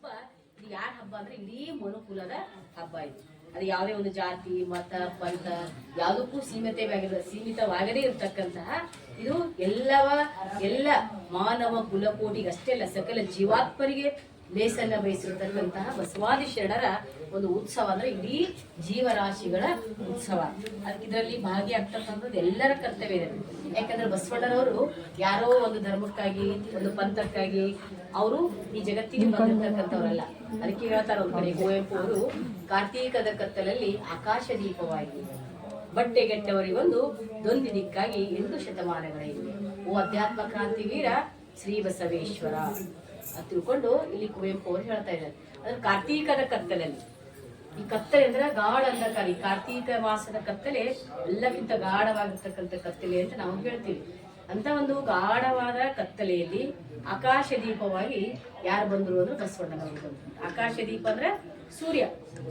ಹಬ್ಬ. ಇದು ಯಾರ ಹಬ್ಬ ಅಂದ್ರೆ ಇಡೀ ಮನುಕುಲದ ಹಬ್ಬ ಇದು. ಅದು ಯಾವುದೇ ಒಂದು ಜಾತಿ ಮತ ಪಂಥ ಯಾವುದಕ್ಕೂ ಸೀಮಿತವಾಗದೇ ಇರತಕ್ಕಂತಹ ಇದು ಎಲ್ಲ ಮಾನವ ಕುಲಕೋಟಿಗೆ ಅಷ್ಟೇ ಅಲ್ಲ, ಸಕಲ ಜೀವಾತ್ಮರಿಗೆ ಲೇಸನ್ನ ಬಯಸಿರತಕ್ಕಂತಹ ಬಸವಾದಿ ಶರಣರ ಒಂದು ಉತ್ಸವ ಅಂದ್ರೆ ಇಡೀ ಜೀವರಾಶಿಗಳ ಉತ್ಸವ. ಇದರಲ್ಲಿ ಭಾಗಿಯಾಗ್ತಕ್ಕಂಥದ್ದು ಎಲ್ಲರ ಕರ್ತವ್ಯ ಇದೆ. ಯಾಕಂದ್ರೆ ಬಸವಣ್ಣನವರು ಯಾರೋ ಒಂದು ಧರ್ಮಕ್ಕಾಗಿ ಒಂದು ಪಂಥಕ್ಕಾಗಿ ಅವರು ಈ ಜಗತ್ತಿಗೆ ಬಂದಿರ್ತಕ್ಕಂಥವ್ರಲ್ಲ. ಅದಕ್ಕೆ ಹೇಳ್ತಾರೆ ಒಂದ್ ಕಡೆ ಕುವೆಂಪು ಅವರು, ಕಾರ್ತೀಕದ ಕತ್ತಲಲ್ಲಿ ಆಕಾಶ ದೀಪವಾಗಿ ಬಟ್ಟೆಗೆಟ್ಟವರಿಗೊಂದು ದೊಂದಿದಿಕ್ಕಾಗಿ 8 ಶತಮಾನಗಳಿವೆ. ಓ ಅಧ್ಯಾತ್ಮ ಕ್ರಾಂತಿ ವೀರ ಶ್ರೀ ಬಸವೇಶ್ವರ ಅಂತ ತಿಳ್ಕೊಂಡು ಇಲ್ಲಿ ಕುವೆಂಪು ಅವರು ಹೇಳ್ತಾ ಇದ್ದಾರೆ. ಅದ್ರ ಕಾರ್ತೀಕದ ಕತ್ತಲಲ್ಲಿ, ಈ ಕತ್ತಲೆ ಅಂದ್ರೆ ಗಾಢ ಅಂಧಕಾರ. ಈ ಕಾರ್ತೀಕ ಮಾಸದ ಕತ್ತಲೆ ಎಲ್ಲಕ್ಕಿಂತ ಗಾಢವಾಗಿರ್ತಕ್ಕಂಥ ಕತ್ತಲೆ ಅಂತ ನಾವು ಹೇಳ್ತೀವಿ. ಅಂತ ಒಂದು ಗಾಢವಾದ ಕತ್ತಲೆಯಲ್ಲಿ ಆಕಾಶ ದೀಪವಾಗಿ ಯಾರು ಬಂದ್ರು ಅಂದ್ರೆ ಬಸವಣ್ಣನವರು ಬಂದ್ರು. ಆಕಾಶ ದೀಪ ಅಂದ್ರೆ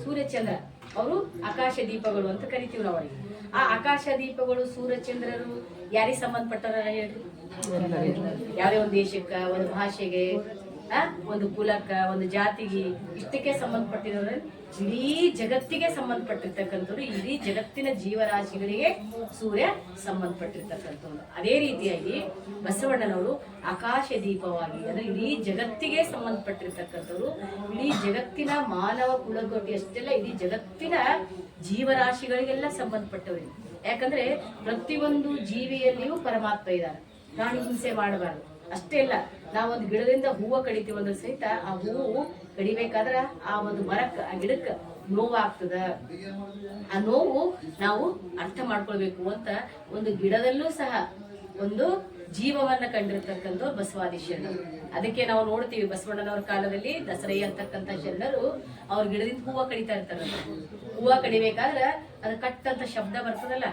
ಸೂರ್ಯಚಂದ್ರ, ಅವರು ಆಕಾಶ ದೀಪಗಳು ಅಂತ ಕರಿತೀವಿ ನಾವು ಅವರಿಗೆ. ಆ ಆಕಾಶ ದೀಪಗಳು ಸೂರ್ಯಚಂದ್ರರು ಯಾರಿಗೆ ಸಂಬಂಧಪಟ್ಟಾರ ಹೇಳ್ರಿ? ಯಾವುದೇ ಒಂದು ದೇಶಕ್ಕ, ಒಂದು ಭಾಷೆಗೆ, ಒಂದು ಕುಲಕ್ಕ, ಒಂದು ಜಾತಿಗೆ, ಇಷ್ಟಕ್ಕೆ ಸಂಬಂಧಪಟ್ಟಿರೋದ್ರೆ ಇಡೀ ಜಗತ್ತಿಗೆ ಸಂಬಂಧಪಟ್ಟಿರ್ತಕ್ಕಂಥವ್ರು, ಇಡೀ ಜಗತ್ತಿನ ಜೀವರಾಶಿಗಳಿಗೆ ಸೂರ್ಯ ಸಂಬಂಧಪಟ್ಟಿರ್ತಕ್ಕಂಥವ್ರು. ಅದೇ ರೀತಿಯಾಗಿ ಬಸವಣ್ಣನವರು ಆಕಾಶ ದೀಪವಾಗಿ ಅಂದ್ರೆ ಇಡೀ ಜಗತ್ತಿಗೆ ಸಂಬಂಧಪಟ್ಟಿರ್ತಕ್ಕಂಥವ್ರು, ಇಡೀ ಜಗತ್ತಿನ ಮಾನವ ಕುಲಕೋಟಿ ಅಷ್ಟೆಲ್ಲ ಇಡೀ ಜಗತ್ತಿನ ಜೀವರಾಶಿಗಳಿಗೆಲ್ಲ ಸಂಬಂಧಪಟ್ಟವರು. ಯಾಕಂದ್ರೆ ಪ್ರತಿಯೊಂದು ಜೀವಿಯಲ್ಲಿಯೂ ಪರಮಾತ್ಮ ಇದ್ದಾರೆ. ಪ್ರಾಣಿ ಹಿಂಸೆ ಮಾಡಬಾರ್ದು. ಅಷ್ಟೇ ಅಲ್ಲ, ನಾವೊಂದು ಗಿಡದಿಂದ ಹೂವು ಕಡಿತೀವಿ ಅಂದ್ರೆ ಸಹಿತ ಆ ಹೂವು ಕಡಿಬೇಕಾದ್ರ ಆ ಒಂದು ಮರಕ್ಕ, ಆ ಗಿಡಕ್ಕ ನೋವಾಗ್ತದ. ಆ ನೋವು ನಾವು ಅರ್ಥ ಮಾಡ್ಕೊಳ್ಬೇಕು ಅಂತ ಒಂದು ಗಿಡದಲ್ಲೂ ಸಹ ಒಂದು ಜೀವವನ್ನ ಕಂಡಿರ್ತಕ್ಕಂಥ ಬಸವಾದಿ ಶರಣರು. ಅದಕ್ಕೆ ನಾವು ನೋಡ್ತೀವಿ ಬಸವಣ್ಣನವರ ಕಾಲದಲ್ಲಿ ದಸರೈ ಅಂತಕ್ಕಂಥ ಶರಣರು ಅವ್ರ ಗಿಡದಿಂದ ಹೂವು ಕಡಿತಾ ಇರ್ತಾರ. ಹೂವು ಕಡಿಬೇಕಾದ್ರೆ ಅದು ಕಟ್ ಅಂತ ಶಬ್ದ ಬರ್ತದಲ್ಲ,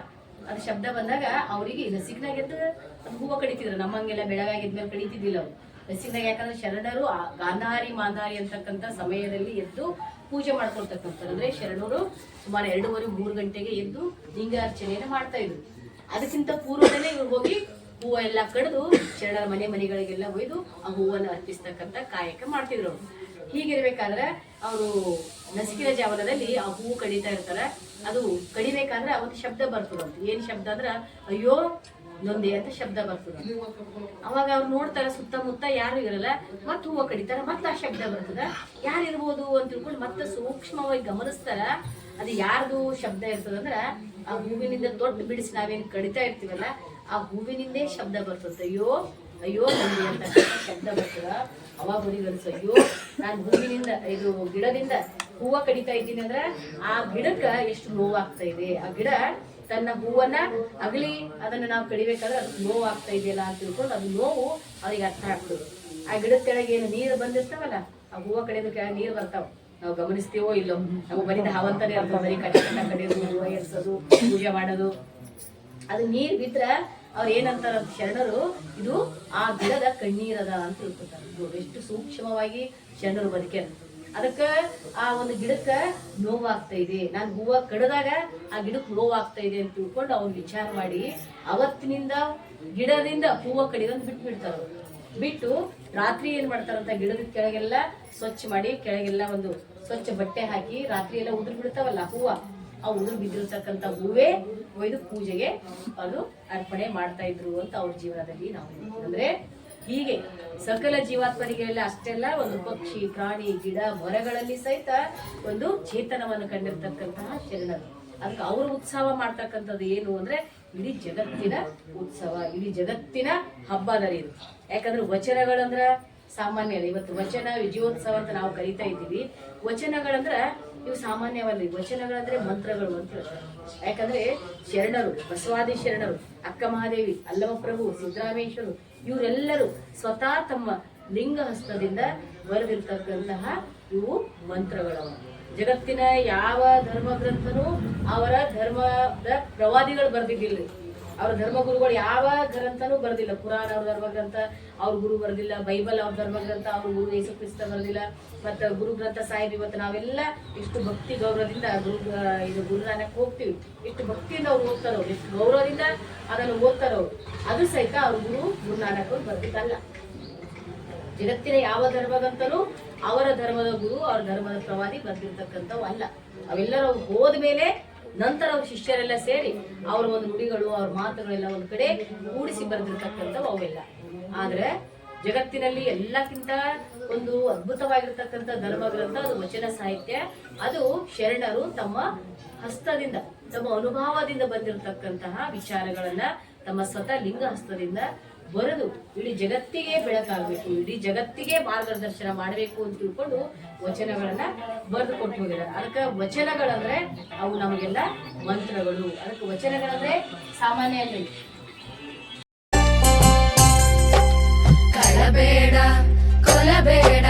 ಅದು ಶಬ್ದ ಬಂದಾಗ ಅವರಿಗೆ ನಸಿಕ್ನಾಗ ಎದ್ದು ಅದು ಹೂವು ಕಡಿತಿದ್ರು. ನಮ್ಮಂಗೆಲ್ಲ ಬೆಳಗಾಗಿದ್ಮೇಲೆ ಕಡಿತಿದ್ದಿಲ್ಲ ಅವ್ರು ನಸಿಕ್ನಾಗ. ಯಾಕಂದ್ರೆ ಶರಣರು ಗಾಂಧಾರಿ ಮಾಂಧಾರಿ ಅಂತಕ್ಕಂಥ ಸಮಯದಲ್ಲಿ ಎದ್ದು ಪೂಜೆ ಮಾಡ್ಕೊಳ್ತಕ್ಕಂಥದ್ದು. ಅಂದ್ರೆ ಶರಣರು ಸುಮಾರು 2:30-3 ಗಂಟೆಗೆ ಎದ್ದು ಲಿಂಗಾರ್ಚನೆಯನ್ನು ಮಾಡ್ತಾ ಇದ್ರು. ಅದಕ್ಕಿಂತ ಪೂರ್ವದಲ್ಲೇ ಇವ್ರು ಹೋಗಿ ಹೂವು ಎಲ್ಲ ಕಡಿದು ಶರಣರ ಮನೆಗಳಿಗೆಲ್ಲ ಒಯ್ದು ಆ ಹೂವನ್ನು ಅರ್ಪಿಸ್ತಕ್ಕಂಥ ಕಾಯಕ ಮಾಡ್ತಿದ್ರು ಅವ್ರು. ಹೀಗಿರ್ಬೇಕಾದ್ರೆ ಅವರು ನಸಿಕಿನ ಜಾವನದಲ್ಲಿ ಆ ಹೂವು ಕಡಿತಾ ಇರ್ತಾರ. ಅದು ಕಡಿಬೇಕಾದ್ರೆ ಅವತ್ತು ಶಬ್ದ ಬರ್ತದಂತ. ಏನ್ ಶಬ್ದ ಅಂದ್ರ ಅಯ್ಯೋ ನೊಂದೆ ಅಂತ ಶಬ್ದ ಬರ್ತದ. ಅವಾಗ ಅವ್ರು ನೋಡ್ತಾರ ಸುತ್ತಮುತ್ತ ಯಾರು ಇರಲ್ಲ, ಮತ್ ಹೂವು ಕಡಿತಾರ, ಮತ್ತ ಆ ಶಬ್ದ ಬರ್ತದ. ಯಾರಿರ್ಬೋದು ಅಂತ ತಿಳ್ಕೊಂಡು ಮತ್ತೆ ಸೂಕ್ಷ್ಮವಾಗಿ ಗಮನಿಸ್ತಾರ. ಅದು ಯಾರ್ದು ಶಬ್ದ ಇರ್ತದಂದ್ರ ಆ ಹೂವಿನಿಂದ ತೊಟ್ಟು ಬಿಡಿಸಿ ನಾವೇನ್ ಕಡಿತಾ ಇರ್ತೀವಲ್ಲ, ಆ ಹೂವಿನಿಂದೇ ಶಬ್ದ ಬರ್ತದ. ಅಯ್ಯೋ ನೊಂದೆ ಅಂತ ಶಬ್ದ ಬರ್ತದ. ಅವಾಗ ಹುಡುಗಿ ಅನ್ಸ, ಅಯ್ಯೋ ನಾನು ಹೂವಿನಿಂದ ಇದು ಗಿಡದಿಂದ ಹೂವ ಕಡಿತಾ ಇದ್ದೀನಿ ಅಂದ್ರೆ ಆ ಗಿಡಕ್ಕ ಎಷ್ಟು ನೋವಾಗ್ತಾ ಇದೆ. ಆ ಗಿಡ ತನ್ನ ಹೂವನ್ನ ಅಗಲಿ ಅದನ್ನ ನಾವು ಕಡಿಬೇಕಾದ್ರೆ ಅದು ನೋವು ಆಗ್ತಾ ಇದೆಯಲ್ಲ ಅಂತ ತಿಳ್ಕೊಂಡು ಅದು ನೋವು ಅವ್ರಿಗೆ ಅರ್ಥ ಆಗ್ತದೆ. ಆ ಗಿಡದ ಕೆಳಗೆ ಏನು ನೀರು ಬಂದಿರ್ತಾವಲ್ಲ, ಆ ಹೂವ ಕಡಿಯೋದ ಕೆಳಗೆ ನೀರು ಬರ್ತಾವ. ನಾವು ಗಮನಿಸ್ತೀವೋ ಇಲ್ಲೋ, ನಾವು ಬರೀ ಹಾವಂತಾನೆ ಇರ್ತದೆ. ಬರೀ ಕಟ್ಟ ಕಡಿಯೋದು, ಹೂವ ಏರ್ಸೋದು, ಪೂಜೆ ಮಾಡೋದು. ಅದು ನೀರ್ ಬಿದ್ರ ಅವ್ರು ಏನಂತಾರ ಶರಣರು, ಇದು ಆ ಗಿಡದ ಕಣ್ಣೀರದ ಅಂತ ತಿಳ್ಕೊತಾರೆ. ಎಷ್ಟು ಸೂಕ್ಷ್ಮವಾಗಿ ಶರಣರು ಬದುಕ್ಯಾರ. ಅದಕ್ಕ ಆ ಒಂದು ಗಿಡಕ್ಕ ನೋವಾಗ್ತಾ ಇದೆ, ನಾನು ಹೂವ ಕಡದಾಗ ಆ ಗಿಡಕ್ಕೆ ನೋವಾಗ್ತಾ ಇದೆ ಅಂತ ತಿಳ್ಕೊಂಡು ಅವ್ರು ವಿಚಾರ ಮಾಡಿ ಅವತ್ತಿನಿಂದ ಗಿಡದಿಂದ ಹೂವ ಕಡಿಯೋದನ್ನ ಬಿಟ್ಬಿಡ್ತಾರ. ಬಿಟ್ಟು ರಾತ್ರಿ ಏನ್ ಮಾಡ್ತಾರಂತ, ಗಿಡದ ಕೆಳಗೆಲ್ಲ ಸ್ವಚ್ಛ ಮಾಡಿ ಕೆಳಗೆಲ್ಲ ಒಂದು ಸ್ವಚ್ಛ ಬಟ್ಟೆ ಹಾಕಿ ರಾತ್ರಿ ಎಲ್ಲ ಉದುರು ಬಿಡ್ತಾವಲ್ಲ ಹೂವ, ಆ ಉದುರು ಬಿದ್ದಿರ್ತಕ್ಕಂಥ ಹೂವೇ ಒಯ್ದು ಪೂಜೆಗೆ ಅದು ಅರ್ಪಣೆ ಮಾಡ್ತಾ ಇದ್ರು ಅಂತ ಅವ್ರ ಜೀವನದಲ್ಲಿ ನಾವು ಅಂದ್ರೆ ಹೀಗೆ ಸಕಲ ಜೀವಾತ್ಮರಿಗೆಲ್ಲ ಅಷ್ಟೆಲ್ಲ ಒಂದು ಪಕ್ಷಿ, ಪ್ರಾಣಿ, ಗಿಡ, ಮರಗಳಲ್ಲಿ ಸಹಿತ ಒಂದು ಚೇತನವನ್ನು ಕಂಡಿರ್ತಕ್ಕಂತಹ ಶರಣರು. ಅದಕ್ಕೆ ಅವರು ಉತ್ಸವ ಮಾಡ್ತಕ್ಕಂಥದ್ದು ಏನು ಅಂದ್ರೆ ಇಡೀ ಜಗತ್ತಿನ ಉತ್ಸವ, ಇಡೀ ಜಗತ್ತಿನ ಹಬ್ಬದಲ್ಲಿ ಇದು. ಯಾಕಂದ್ರೆ ವಚನಗಳಂದ್ರ ಸಾಮಾನ್ಯ ಅಲ್ಲ. ಇವತ್ತು ವಚನ ವಿಜಯೋತ್ಸವ ಅಂತ ನಾವು ಕರಿತಾ ಇದ್ದೀವಿ. ವಚನಗಳಂದ್ರ ಇವು ಸಾಮಾನ್ಯವಲ್ಲ. ವಚನಗಳಂದ್ರೆ ಮಂತ್ರಗಳು ಅಂತ ಹೇಳ್ತಾರೆ. ಯಾಕಂದ್ರೆ ಶರಣರು, ಬಸವಾದಿ ಶರಣರು, ಅಕ್ಕ ಮಹಾದೇವಿ, ಅಲ್ಲಮಪ್ರಭು, ಸಿದ್ದರಾಮೇಶ್ವರು ಇವರೆಲ್ಲರೂ ಸ್ವತಃ ತಮ್ಮ ಲಿಂಗ ಹಸ್ತದಿಂದ ಬರೆದಿರ್ತಕ್ಕಂತಹ ಇವು ಮಂತ್ರಗಳವ. ಜಗತ್ತಿನ ಯಾವ ಧರ್ಮ ಗ್ರಂಥನೂ ಅವರ ಧರ್ಮದ ಪ್ರವಾದಿಗಳು ಬರ್ದಿದ್ದಿಲ್ಲ. ಅವ್ರ ಧರ್ಮಗುರುಗಳು ಯಾವ ಗ್ರಂಥನೂ ಬರ್ದಿಲ್ಲ. ಪುರಾಣ ಅವ್ರ ಧರ್ಮಗ್ರಂಥ ಅವ್ರ ಗುರು ಬರ್ದಿಲ್ಲ. ಬೈಬಲ್ ಅವ್ರ ಧರ್ಮಗ್ರಂಥ ಅವ್ರ ಗುರು ಯೇಸು ಕ್ರಿಸ್ತ ಬರ್ದಿಲ್ಲ. ಮತ್ತು ಗುರು ಗ್ರಂಥ ಸಾಹಿಬ್ ಇವತ್ತು ನಾವೆಲ್ಲ ಇಷ್ಟು ಭಕ್ತಿ ಗೌರವದಿಂದ ಗುರುನಾನಕ್ ಹೋಗ್ತೀವಿ. ಇಷ್ಟು ಭಕ್ತಿಯಿಂದ ಅವ್ರು ಓದ್ತಾರವ್ರು, ಎಷ್ಟು ಗೌರವದಿಂದ ಅದನ್ನು ಓದ್ತಾರವ್ರು. ಅದು ಸಹಿತ ಅವ್ರ ಗುರುನಾನಕ್ ಅವ್ರು ಬರ್ದಿದ್ದಲ್ಲ. ಜಗತ್ತಿನ ಯಾವ ಧರ್ಮದಂತಲೂ ಅವರ ಧರ್ಮದ ಗುರು, ಅವರ ಧರ್ಮದ ಪ್ರವಾದಿ ಬಂದಿರತಕ್ಕಂಥವು ಅಲ್ಲ. ಅವೆಲ್ಲರೂ ಹೋದ್ಮೇಲೆ ನಂತರ ಅವ್ರ ಶಿಷ್ಯರೆಲ್ಲ ಸೇರಿ ಅವ್ರ ಒಂದು ನುಡಿಗಳು, ಅವ್ರ ಮಾತುಗಳೆಲ್ಲ ಒಂದ್ ಕಡೆ ಕೂಡಿಸಿ ಬರೆದಿರ್ತಕ್ಕಂಥವು ಅವೆಲ್ಲ. ಆದ್ರೆ ಜಗತ್ತಿನಲ್ಲಿ ಎಲ್ಲಕ್ಕಿಂತ ಒಂದು ಅದ್ಭುತವಾಗಿರ್ತಕ್ಕಂಥ ಧರ್ಮ ಗ್ರಂಥ ಅದು ವಚನ ಸಾಹಿತ್ಯ. ಅದು ಶರಣರು ತಮ್ಮ ಹಸ್ತದಿಂದ, ತಮ್ಮ ಅನುಭವದಿಂದ ಬಂದಿರತಕ್ಕಂತಹ ವಿಚಾರಗಳನ್ನ ತಮ್ಮ ಸ್ವತಃ ಲಿಂಗ ಹಸ್ತದಿಂದ ಬರೆದು ಇಡೀ ಜಗತ್ತಿಗೆ ಬೆಳಕಾಗಬೇಕು, ಇಡೀ ಜಗತ್ತಿಗೆ ಮಾರ್ಗದರ್ಶನ ಮಾಡಬೇಕು ಅಂತ ತಿಳ್ಕೊಂಡು ವಚನಗಳನ್ನ ಬರೆದು ಕೊಟ್ಟು ಹೋಗಿದ್ದಾರೆ. ಅದಕ್ಕೆ ವಚನಗಳಂದ್ರೆ ಅವು ನಮಗೆಲ್ಲ ಮಂತ್ರಗಳು. ಅದಕ್ಕೆ ವಚನಗಳಂದ್ರೆ ಸಾಮಾನ್ಯ ಅಲ್ಲ. ಕಳಬೇಡ ಕೊಲಬೇಡ